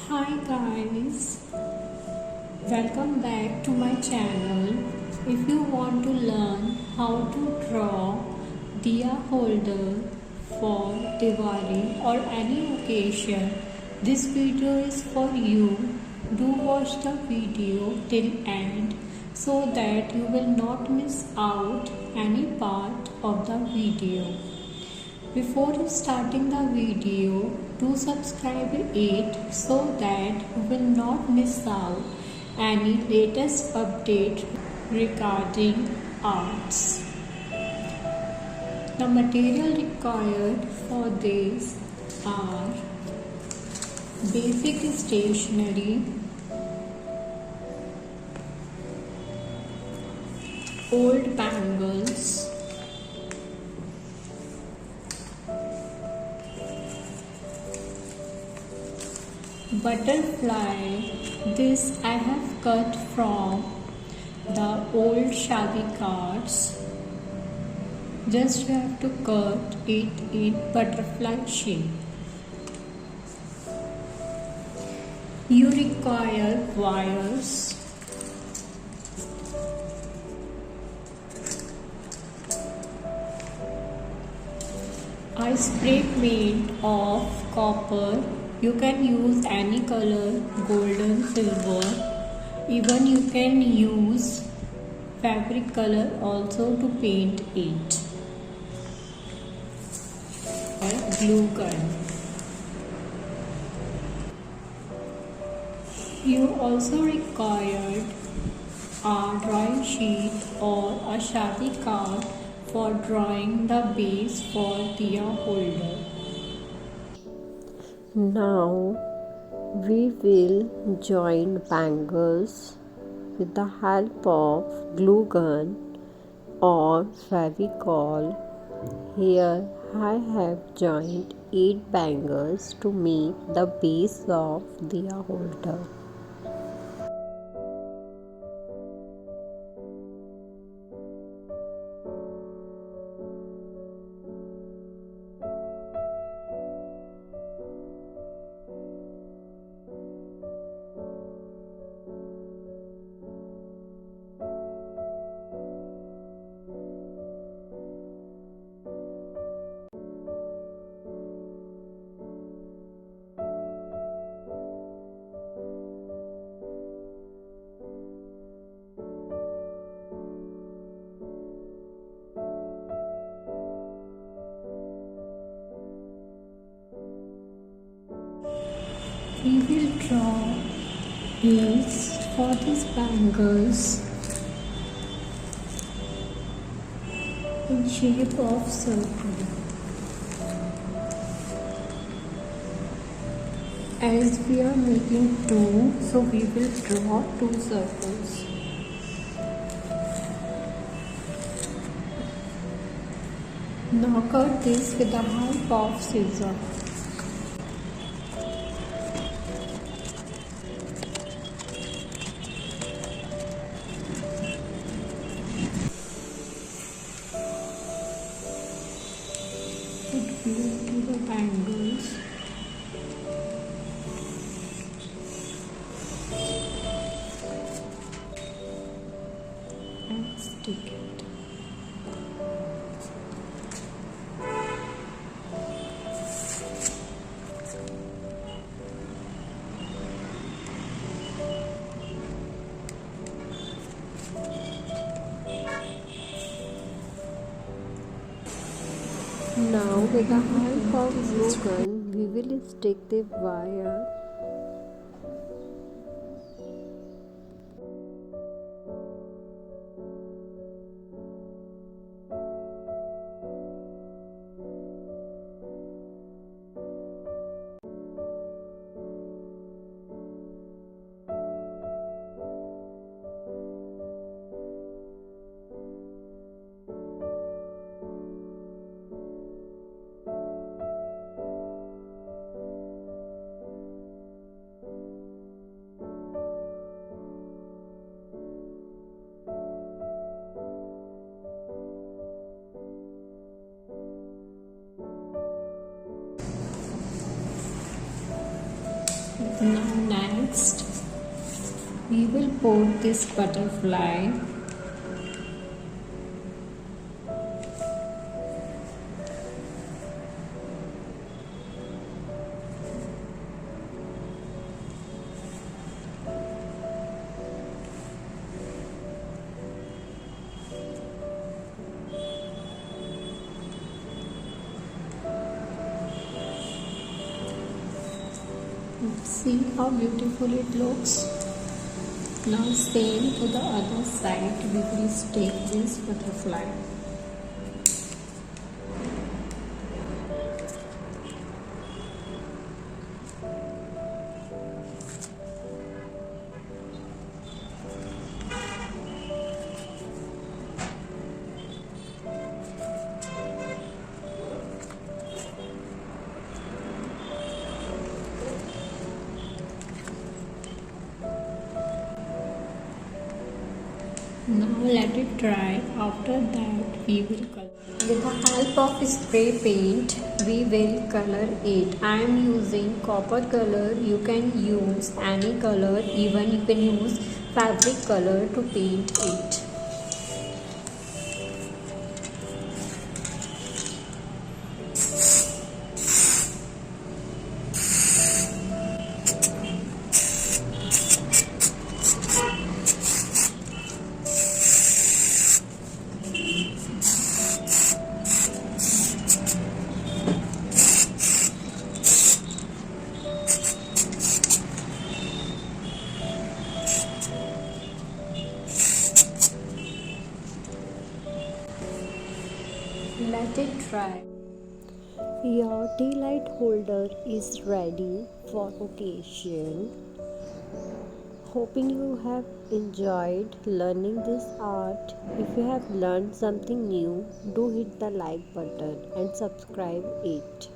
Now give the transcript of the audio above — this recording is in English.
Hi guys, welcome back to my channel. If you want to learn how to draw diya holder for Diwali or any occasion, this video is for you. Do watch the video till end so that you will not miss out any part of the video. Before starting the video, do subscribe it so that you will not miss out any latest update regarding arts. The material required for this are basic stationery, old bangles, butterfly. This I have cut from the old shadi cards. Just you have to cut it in butterfly shape. You require wires, a spray paint of copper. You can use any color, golden, silver. Even you can use fabric color also to paint it. Glue gun. You also required a drawing sheet or a shadi card for drawing the base for diya holder. Now we will join bangles with the help of glue gun or Fevicol. Here I have joined 8 bangles to make the base of diya holder. We will draw base for these bangles in shape of circle. As we are making two, so we will draw two circles. Now cut this with the help of scissors. Put glue to the bangles. And stick it. Now with the help of glue gun we will stick the wire Now next we will put this butterfly See how beautiful it looks. Now same to the other side, we will stick this butterfly. Now let it dry. After that we will color. With the help of spray paint we will color it. I am using copper color. You can use any color, even you can use fabric color to paint it. Let it dry. Your tea light holder is ready for occasion. Hoping you have enjoyed learning this art. If you have learned something new, do hit the like button and subscribe it.